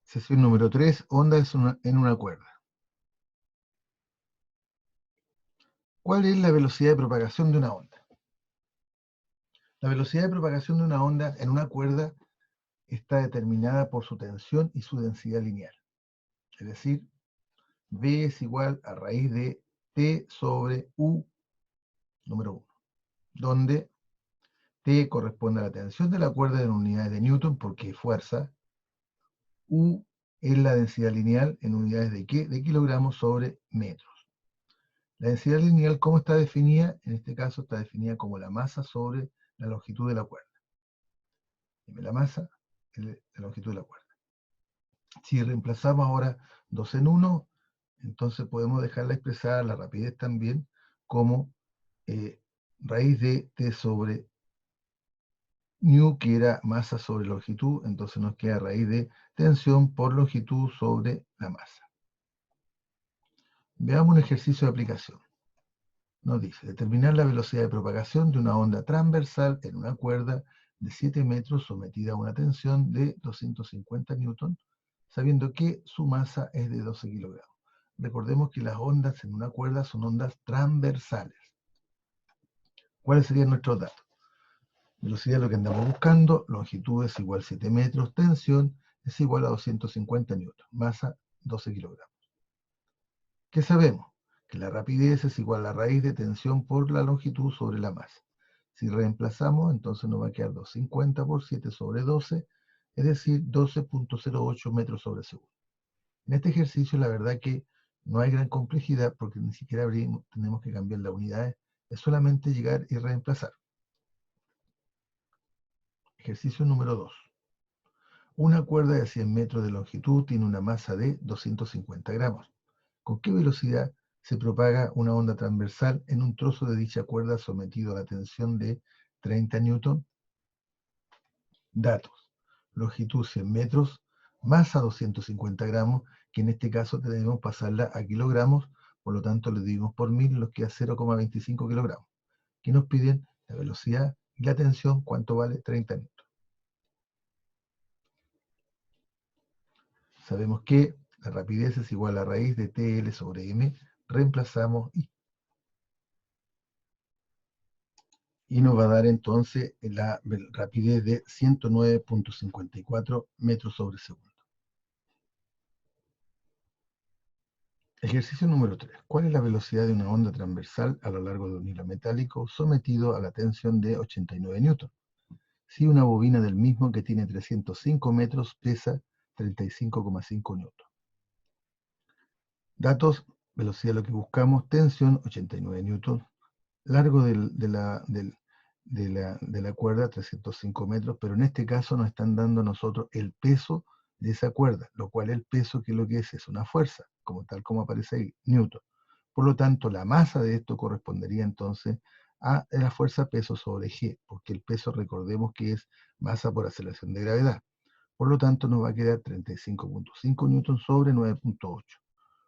Sesión número 3, ondas en una cuerda. ¿Cuál es la velocidad de propagación de una onda? La velocidad de propagación de una onda en una cuerda está determinada por su tensión y su densidad lineal. Es decir, V es igual a raíz de T sobre U número 1, donde T corresponde a la tensión de la cuerda en unidades de Newton, porque es fuerza. U es la densidad lineal en unidades de ¿qué? De kilogramos sobre metros. La densidad lineal, ¿cómo está definida? En este caso está definida como la masa sobre la longitud de la cuerda. Dime la masa, la longitud de la cuerda. Si reemplazamos ahora 2 en 1, entonces podemos dejarla expresada, la rapidez también, como raíz de T sobre nu, que era masa sobre longitud, entonces nos queda raíz de tensión por longitud sobre la masa. Veamos un ejercicio de aplicación. Nos dice, determinar la velocidad de propagación de una onda transversal en una cuerda de 7 metros sometida a una tensión de 250 newton, sabiendo que su masa es de 12 kilogramos. Recordemos que las ondas en una cuerda son ondas transversales. ¿Cuáles serían nuestros datos? Velocidad es lo que andamos buscando, longitud es igual a 7 metros, tensión es igual a 250 newton, masa 12 kilogramos. ¿Qué sabemos? Que la rapidez es igual a la raíz de tensión por la longitud sobre la masa. Si reemplazamos, entonces nos va a quedar 250 por 7 sobre 12, es decir, 12.08 metros sobre segundo. En este ejercicio, la verdad que no hay gran complejidad porque ni siquiera tenemos que cambiar las unidades, es solamente llegar y reemplazar. Ejercicio número 2. Una cuerda de 100 metros de longitud tiene una masa de 250 gramos. ¿Con qué velocidad se propaga una onda transversal en un trozo de dicha cuerda sometido a la tensión de 30 newton? Datos. Longitud 100 metros, masa 250 gramos, que en este caso debemos pasarla a kilogramos, por lo tanto le dividimos por 1000, nos queda 0,25 kilogramos. ¿Qué nos piden? La velocidad y la tensión, ¿cuánto vale? 30 newton. Sabemos que la rapidez es igual a raíz de TL sobre M, reemplazamos y nos va a dar entonces la rapidez de 109.54 metros sobre segundo. Ejercicio número 3. ¿Cuál es la velocidad de una onda transversal a lo largo de un hilo metálico sometido a la tensión de 89 newton? Si una bobina del mismo que tiene 305 metros pesa 35,5 newton. Datos, velocidad lo que buscamos, tensión 89 newton, largo de la cuerda 305 metros, pero en este caso nos están dando a nosotros el peso de esa cuerda, lo cual el peso, que es lo que es una fuerza, tal como aparece ahí, newton. Por lo tanto, la masa de esto correspondería entonces a la fuerza peso sobre G, porque el peso, recordemos que es masa por aceleración de gravedad. Por lo tanto, nos va a quedar 35.5 newton sobre 9.8,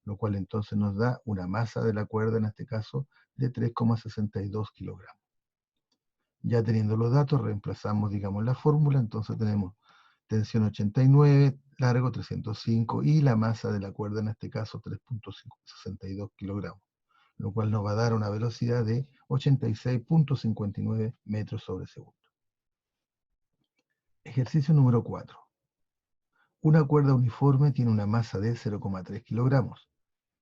lo cual entonces nos da una masa de la cuerda, en este caso, de 3,62 kilogramos. Ya teniendo los datos, reemplazamos, digamos, la fórmula, entonces tenemos tensión 89, largo 305 y la masa de la cuerda, en este caso, 3,62 kilogramos, lo cual nos va a dar una velocidad de 86.59 metros sobre segundo. Ejercicio número 4. Una cuerda uniforme tiene una masa de 0,3 kilogramos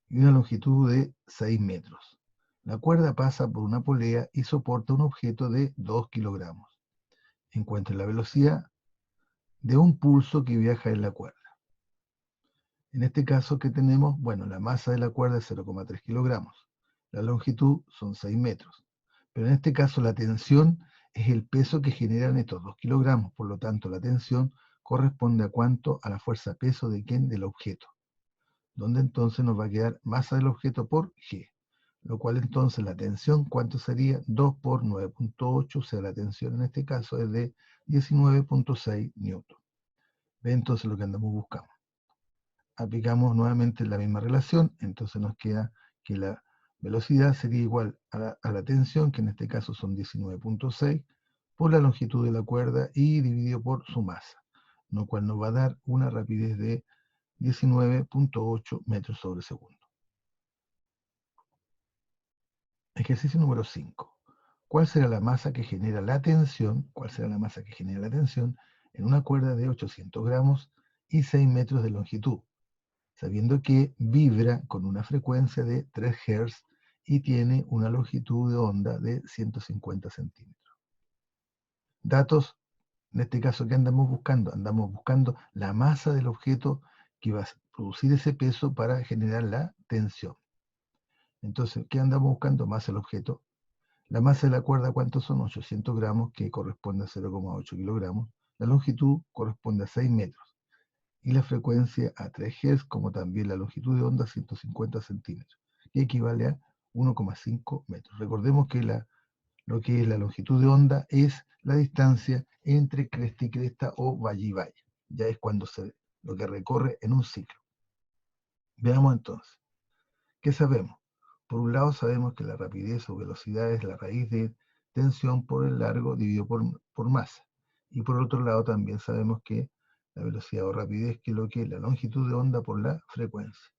y una longitud de 6 metros. La cuerda pasa por una polea y soporta un objeto de 2 kilogramos. Encuentre la velocidad de un pulso que viaja en la cuerda. En este caso, ¿qué tenemos? Bueno, la masa de la cuerda es 0,3 kilogramos. La longitud son 6 metros. Pero en este caso, la tensión es el peso que generan estos 2 kilogramos. Por lo tanto, la tensión corresponde a cuánto, a la fuerza peso de quién, del objeto. Donde entonces nos va a quedar masa del objeto por G. Lo cual entonces la tensión, ¿cuánto sería? 2 por 9.8, o sea, la tensión en este caso es de 19.6 newton. ¿Ve entonces lo que andamos buscando? Aplicamos nuevamente la misma relación, entonces nos queda que la velocidad sería igual a la tensión, que en este caso son 19.6, por la longitud de la cuerda y dividido por su masa, lo cual nos va a dar una rapidez de 19.8 metros sobre segundo. Ejercicio número 5. ¿Cuál será la masa que genera la tensión? ¿Cuál será la masa que genera la tensión en una cuerda de 800 gramos y 6 metros de longitud? Sabiendo que vibra con una frecuencia de 3 Hz y tiene una longitud de onda de 150 centímetros. Datos, en este caso, ¿qué andamos buscando? Andamos buscando la masa del objeto que va a producir ese peso para generar la tensión. Entonces, ¿qué andamos buscando? Masa del objeto. La masa de la cuerda, ¿cuántos son? 800 gramos, que corresponde a 0,8 kilogramos. La longitud corresponde a 6 metros. Y la frecuencia a 3 Hz, como también la longitud de onda, 150 centímetros, que equivale a 1,5 metros. Recordemos que lo que es la longitud de onda es la distancia entre cresta y cresta o valle y valle. Ya es lo que recorre en un ciclo. Veamos entonces. ¿Qué sabemos? Por un lado sabemos que la rapidez o velocidad es la raíz de tensión por el largo dividido por masa. Y por otro lado también sabemos que la velocidad o rapidez que lo que es la longitud de onda por la frecuencia.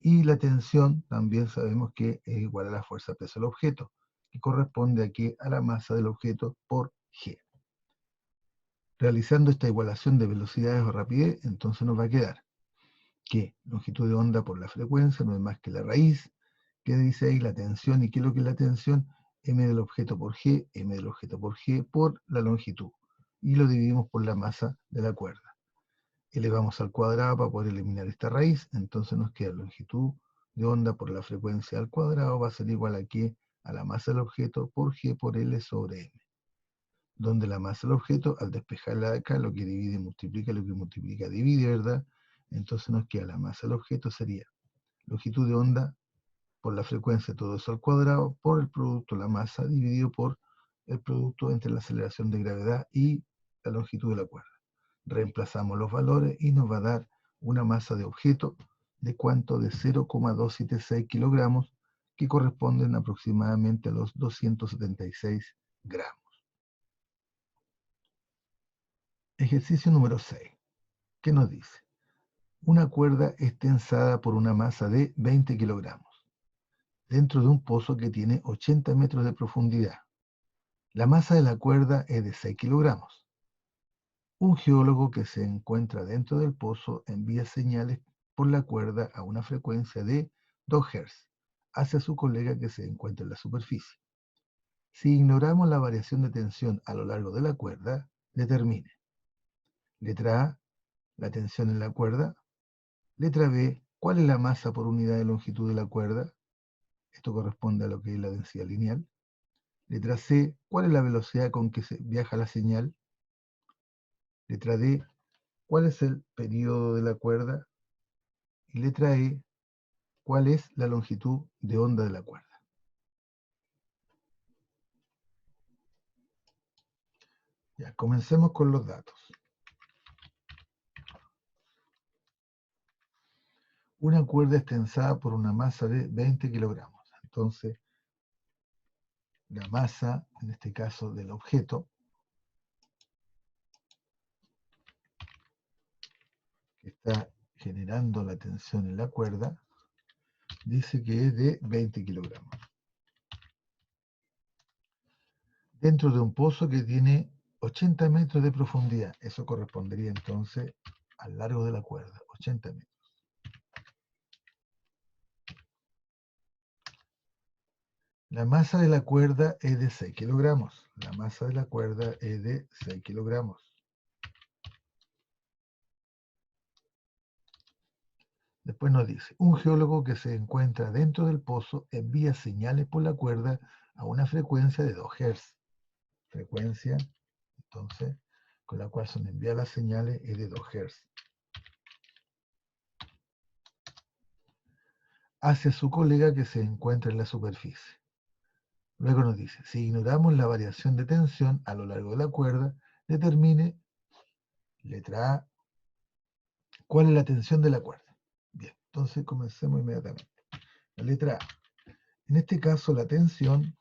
Y la tensión también sabemos que es igual a la fuerza peso del objeto, que corresponde aquí a la masa del objeto por G. Realizando esta igualación de velocidades o rapidez, entonces nos va a quedar que longitud de onda por la frecuencia no es más que la raíz, que dice ahí la tensión. ¿Y qué es lo que es la tensión? M del objeto por G, M del objeto por G por la longitud. Y lo dividimos por la masa de la cuerda. Elevamos al cuadrado para poder eliminar esta raíz, entonces nos queda longitud de onda por la frecuencia al cuadrado va a ser igual a ¿qué? A la masa del objeto por G por L sobre M. Donde la masa del objeto, al despejarla de acá, lo que divide multiplica, lo que multiplica divide, ¿verdad? Entonces nos queda la masa del objeto sería longitud de onda por la frecuencia, todo eso al cuadrado, por el producto, la masa, dividido por el producto entre la aceleración de gravedad y la longitud de la cuerda. Reemplazamos los valores y nos va a dar una masa de objeto de cuánto, de 0,276 kilogramos, que corresponden aproximadamente a los 276 gramos. Ejercicio número 6. ¿Qué nos dice? Una cuerda es tensada por una masa de 20 kilogramos dentro de un pozo que tiene 80 metros de profundidad. La masa de la cuerda es de 6 kilogramos. Un geólogo que se encuentra dentro del pozo envía señales por la cuerda a una frecuencia de 2 Hz hacia su colega que se encuentra en la superficie. Si ignoramos la variación de tensión a lo largo de la cuerda, determine. Letra A, la tensión en la cuerda. Letra B, ¿cuál es la masa por unidad de longitud de la cuerda? Esto corresponde a lo que es la densidad lineal. Letra C, ¿cuál es la velocidad con que viaja la señal? Letra D, ¿cuál es el período de la cuerda? Y letra E, ¿cuál es la longitud de onda de la cuerda? Ya, comencemos con los datos. Una cuerda es tensada por una masa de 20 kilogramos. Entonces, la masa, en este caso del objeto, que está generando la tensión en la cuerda, dice que es de 20 kilogramos. Dentro de un pozo que tiene 80 metros de profundidad. Eso correspondería entonces al largo de la cuerda, 80 metros. La masa de la cuerda es de 6 kilogramos. La masa de la cuerda es de 6 kilogramos. Después nos dice, un geólogo que se encuentra dentro del pozo envía señales por la cuerda a una frecuencia de 2 Hz. Frecuencia, entonces, con la cual son enviadas las señales es de 2 Hz. Hacia su colega que se encuentra en la superficie. Luego nos dice, si ignoramos la variación de tensión a lo largo de la cuerda, determine, letra A, cuál es la tensión de la cuerda. Bien, entonces comencemos inmediatamente. La letra A. En este caso, la tensión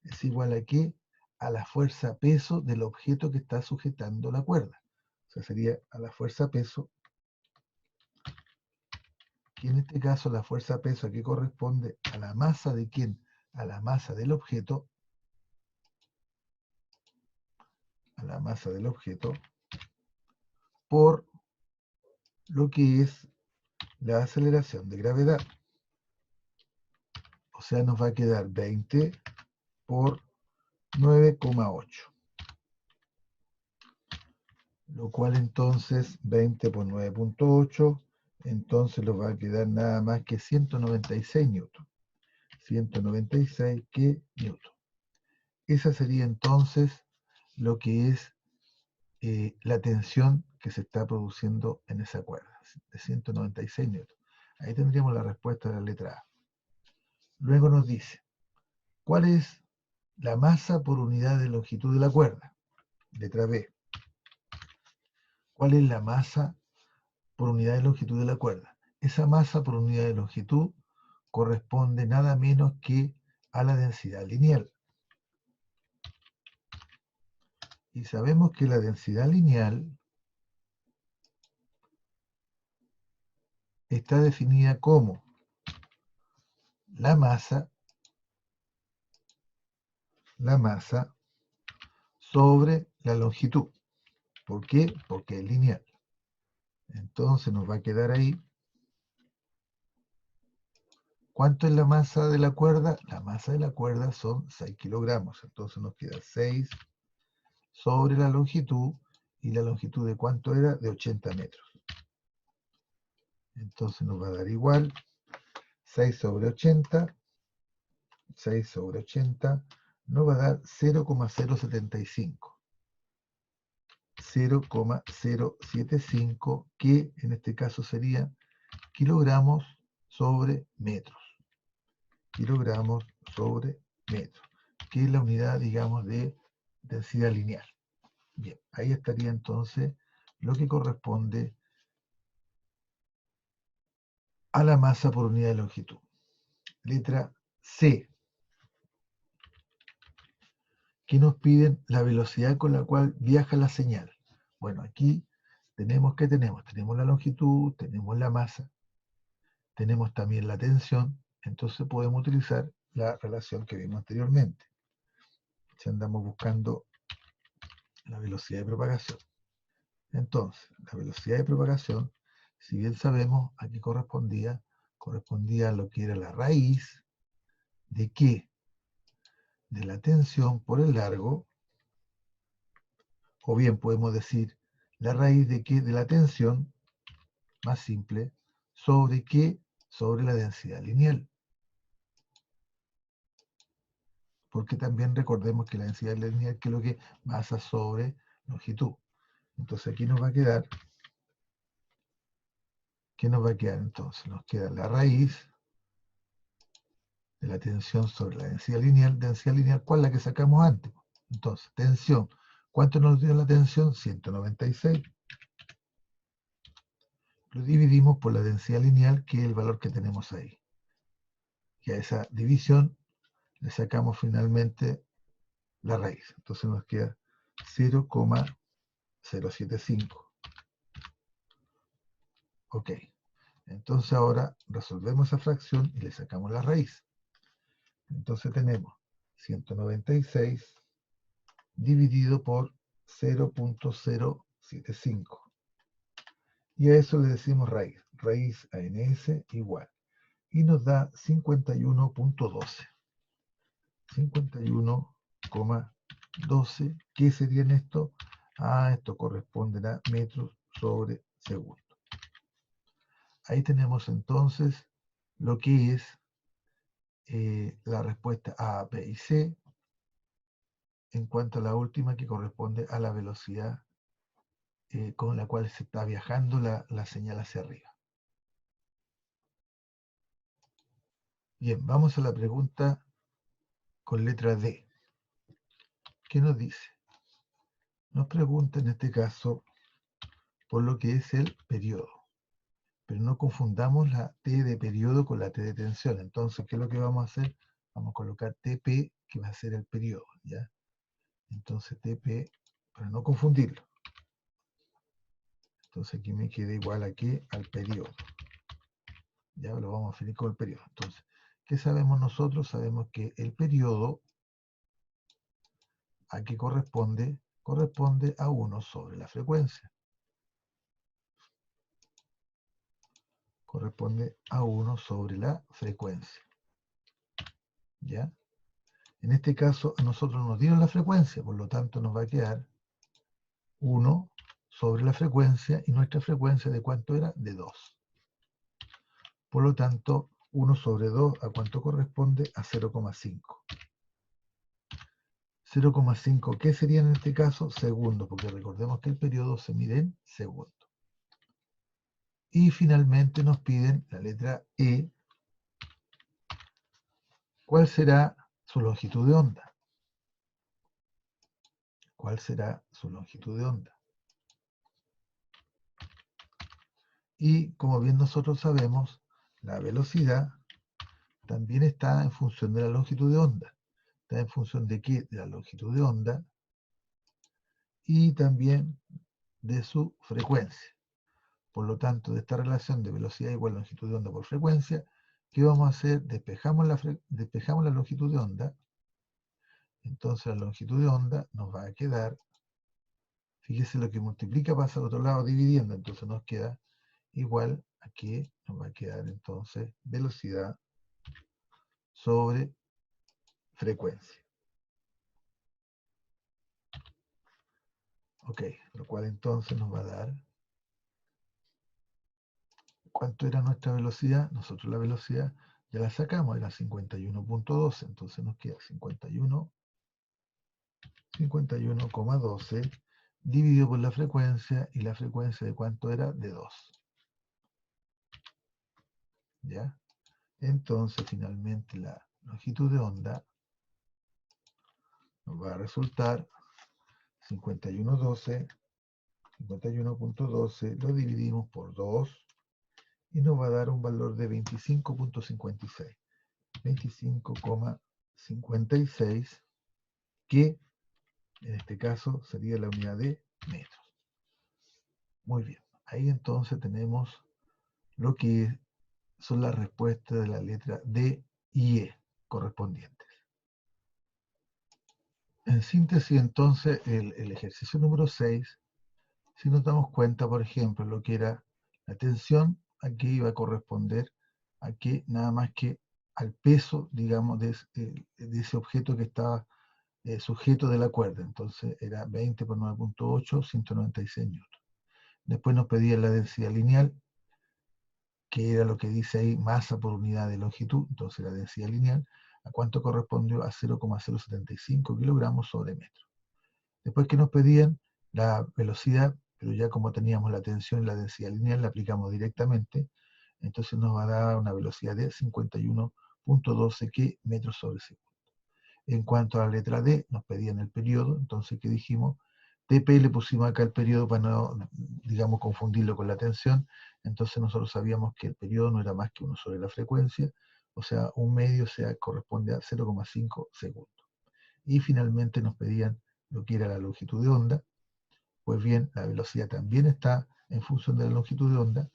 es igual a ¿qué? A la fuerza peso del objeto que está sujetando la cuerda. O sea, sería a la fuerza peso que en este caso la fuerza peso aquí corresponde a la masa de quién, a la masa del objeto, por lo que es la aceleración de gravedad. O sea, nos va a quedar 20 por 9,8. Lo cual entonces 20 por 9,8, entonces nos va a quedar nada más que 196 newton. 196 que newton. Esa sería entonces lo que es la tensión que se está produciendo en esa cuerda, de 196 newton. Ahí tendríamos la respuesta de la letra A. Luego nos dice, ¿cuál es la masa por unidad de longitud de la cuerda? Letra B. ¿Cuál es la masa por unidad de longitud de la cuerda? Esa masa por unidad de longitud corresponde nada menos que a la densidad lineal. Y sabemos que la densidad lineal está definida como la masa sobre la longitud. ¿Por qué? Porque es lineal. Entonces nos va a quedar ahí. ¿Cuánto es la masa de la cuerda? La masa de la cuerda son 6 kilogramos. Entonces nos queda 6 sobre la longitud. ¿Y la longitud de cuánto era? De 80 metros. Entonces nos va a dar igual 6 sobre 80. 6 sobre 80 nos va a dar 0,075. 0,075, que en este caso sería kilogramos sobre metros. Kilogramos sobre metros, que es la unidad, digamos, de densidad lineal. Bien, ahí estaría entonces lo que corresponde a la masa por unidad de longitud. Letra C. ¿Qué nos piden? La velocidad con la cual viaja la señal. Bueno, aquí tenemos tenemos la longitud, tenemos la masa, tenemos también la tensión, entonces podemos utilizar la relación que vimos anteriormente. Si andamos buscando la velocidad de propagación. Entonces, la velocidad de propagación, si bien sabemos, aquí correspondía a lo que era la raíz de qué, de la tensión por el largo, o bien podemos decir la raíz de qué, de la tensión, más simple, sobre qué, sobre la densidad lineal. Porque también recordemos que la densidad lineal que es lo que masa sobre longitud. Entonces aquí nos va a quedar, ¿qué nos va a quedar entonces? Nos queda la raíz de la tensión sobre la densidad lineal, ¿cuál es la que sacamos antes? Entonces, tensión, ¿cuánto nos dio la tensión? 196. Lo dividimos por la densidad lineal, que es el valor que tenemos ahí. Y a esa división le sacamos finalmente la raíz. Entonces nos queda 0,075. Ok. Entonces ahora resolvemos esa fracción y le sacamos la raíz. Entonces tenemos 196 dividido por 0,075. Y a eso le decimos raíz. Raíz a ns igual. Y nos da 51,12. 51,12. ¿Qué sería en esto? Esto corresponde a metros sobre segundo. Ahí tenemos entonces lo que es la respuesta A, B y C en cuanto a la última, que corresponde a la velocidad con la cual se está viajando la señal hacia arriba. Bien, vamos a la pregunta con letra D. ¿Qué nos dice? Nos pregunta en este caso por lo que es el periodo. Pero no confundamos la T de periodo con la T de tensión. Entonces, ¿qué es lo que vamos a hacer? Vamos a colocar TP, que va a ser el periodo, ¿ya? Entonces, TP, para no confundirlo. Entonces, aquí me queda igual aquí al periodo. Ya lo vamos a definir con el periodo. Entonces, ¿qué sabemos nosotros? Sabemos que el periodo a qué corresponde a 1 sobre la frecuencia. Corresponde a 1 sobre la frecuencia. ¿Ya? En este caso, a nosotros nos dieron la frecuencia, por lo tanto nos va a quedar 1 sobre la frecuencia, y nuestra frecuencia ¿de cuánto era? De 2. Por lo tanto, 1 sobre 2, ¿a cuánto corresponde? A 0,5. 0,5, ¿qué sería en este caso? Segundos, porque recordemos que el periodo se mide en segundos. Y finalmente nos piden la letra E. ¿Cuál será su longitud de onda? ¿Cuál será su longitud de onda? Y como bien nosotros sabemos, la velocidad también está en función de la longitud de onda. ¿Está en función de qué? De la longitud de onda y también de su frecuencia. Por lo tanto, de esta relación de velocidad igual longitud de onda por frecuencia, ¿qué vamos a hacer? Despejamos la longitud de onda. Entonces la longitud de onda nos va a quedar, fíjese, lo que multiplica pasa al otro lado dividiendo, entonces nos queda igual a que nos va a quedar entonces velocidad sobre frecuencia. Ok, lo cual entonces nos va a dar, ¿cuánto era nuestra velocidad? Nosotros la velocidad ya la sacamos, era 51.12, entonces nos queda 51,12 dividido por la frecuencia, y la frecuencia ¿de cuánto era? De 2. ¿Ya? Entonces finalmente la longitud de onda nos va a resultar 51.12, lo dividimos por 2 y nos va a dar un valor de 25.56. 25,56, que en este caso sería la unidad de metros. Muy bien, ahí entonces tenemos lo que son las respuestas de la letra D y E correspondientes. En síntesis, entonces, el ejercicio número 6, si nos damos cuenta, por ejemplo, lo que era la tensión, aquí iba a corresponder a que nada más que al peso, digamos, de ese objeto que estaba sujeto de la cuerda. Entonces era 20 por 9.8, 196 newtons. Después nos pedía la densidad lineal, que era lo que dice ahí, masa por unidad de longitud. Entonces la densidad lineal, ¿a cuánto correspondió? A 0,075 kilogramos sobre metro. Después que nos pedían la velocidad, pero ya como teníamos la tensión y la densidad lineal, la aplicamos directamente. Entonces nos va a dar una velocidad de 51.12 metros sobre segundo. En cuanto a la letra D, nos pedían el periodo, entonces, ¿qué dijimos? TP le pusimos acá el periodo para no, digamos, confundirlo con la tensión. Entonces nosotros sabíamos que el periodo no era más que 1 sobre la frecuencia, o sea, un medio corresponde a 0,5 segundos. Y finalmente nos pedían lo que era la longitud de onda. Pues bien, la velocidad también está en función de la longitud de onda.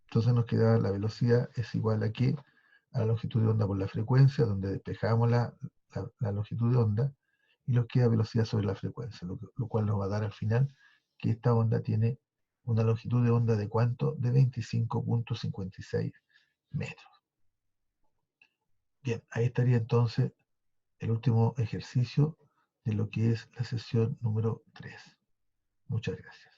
Entonces nos queda la velocidad es igual a qué? A la longitud de onda por la frecuencia, donde despejamos la longitud de onda, y nos queda velocidad sobre la frecuencia, lo cual nos va a dar al final que esta onda tiene una longitud de onda de ¿cuánto? De 25.56 metros. Bien, ahí estaría entonces el último ejercicio de lo que es la sesión número 3. Muchas gracias.